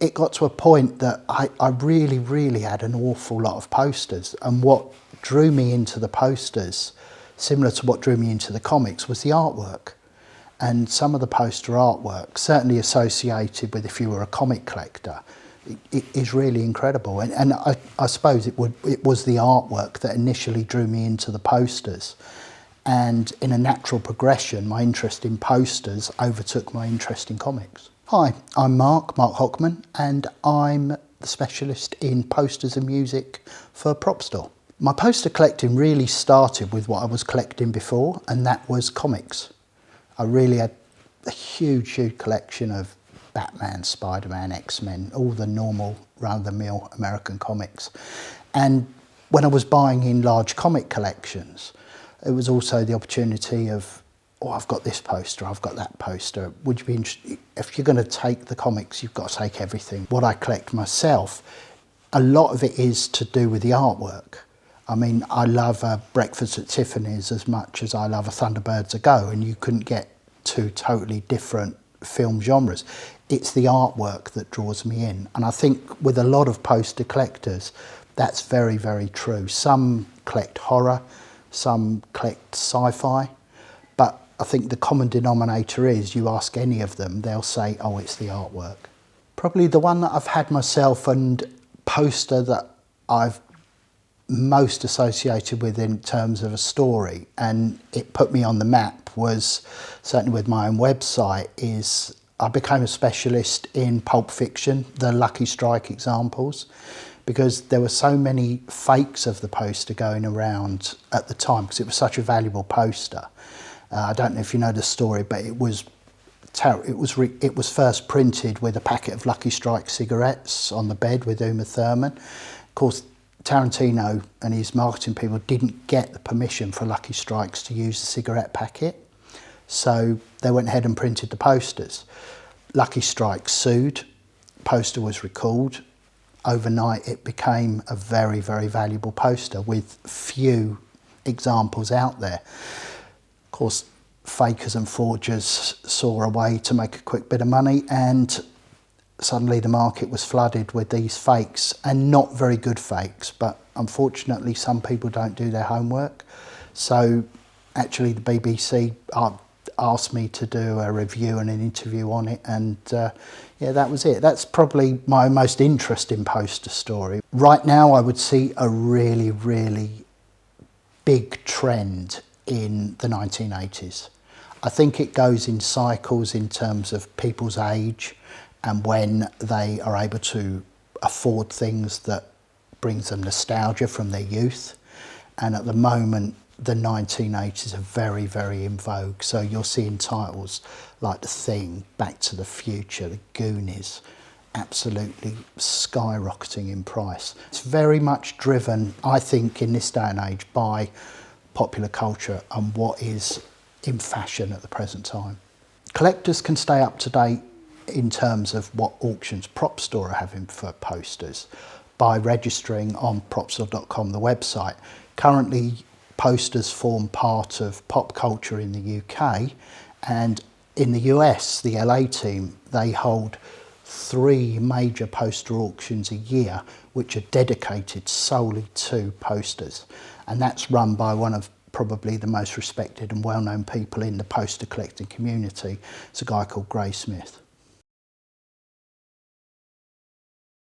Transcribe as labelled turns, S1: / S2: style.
S1: it got to a point that I really had an awful lot of posters, and what drew me into the posters, similar to what drew me into the comics, was the artwork. And some of the poster artwork, certainly associated with if you were a comic collector, it is really incredible. And I suppose it was the artwork that initially drew me into the posters. And in a natural progression, my interest in posters overtook my interest in comics. Hi, I'm Mark Hochman, and I'm the specialist in posters and music for Propstore. My poster collecting really started with what I was collecting before, and that was comics. I really had a huge collection of Batman, Spider-Man, X-Men, all the normal run-of-the-mill American comics. And when I was buying in large comic collections, it was also the opportunity of, oh, I've got this poster, I've got that poster. Would you be interested? If you're going to take the comics, you've got to take everything. What I collect myself, a lot of it is to do with the artwork. I mean, I love a Breakfast at Tiffany's as much as I love a Thunderbirds A Go, and you couldn't get two totally different film genres. It's the artwork that draws me in. And I think with a lot of poster collectors, that's very, very true. Some collect horror, some collect sci-fi, but I think the common denominator is you ask any of them, they'll say, oh, it's the artwork. Probably the one that I've had myself and poster that I've most associated with in terms of a story, and it put me on the map, was certainly with my own website, is I became a specialist in pulp fiction, the Lucky Strike examples, because there were so many fakes of the poster going around at the time because it was such a valuable poster. I don't know if you know the story, but it was first printed with a packet of Lucky Strike cigarettes on the bed with Uma Thurman. Of course, Tarantino and his marketing people didn't get the permission for Lucky Strikes to use the cigarette packet, so they went ahead and printed the posters. Lucky Strike sued, poster was recalled. Overnight it became a very, very valuable poster with few examples out there. Of course, fakers and forgers saw a way to make a quick bit of money, and suddenly the market was flooded with these fakes, and not very good fakes, but unfortunately some people don't do their homework. So actually the BBC asked me to do a review and an interview on it, and yeah, that was it. That's probably my most interesting poster story. Right now I would see a really, really big trend in the 1980s. I think it goes in cycles in terms of people's age and when they are able to afford things that brings them nostalgia from their youth. And at the moment, the 1980s are very, very in vogue. So you're seeing titles like The Thing, Back to the Future, The Goonies, absolutely skyrocketing in price. It's very much driven, I think, in this day and age by popular culture and what is in fashion at the present time. Collectors can stay up to date in terms of what auctions Propstore are having for posters by registering on propstore.com, the website. Currently, posters form part of pop culture in the UK, and in the US, the LA team, they hold 3 major poster auctions a year which are dedicated solely to posters, and that's run by one of probably the most respected and well-known people in the poster collecting community. It's a guy called Gray Smith.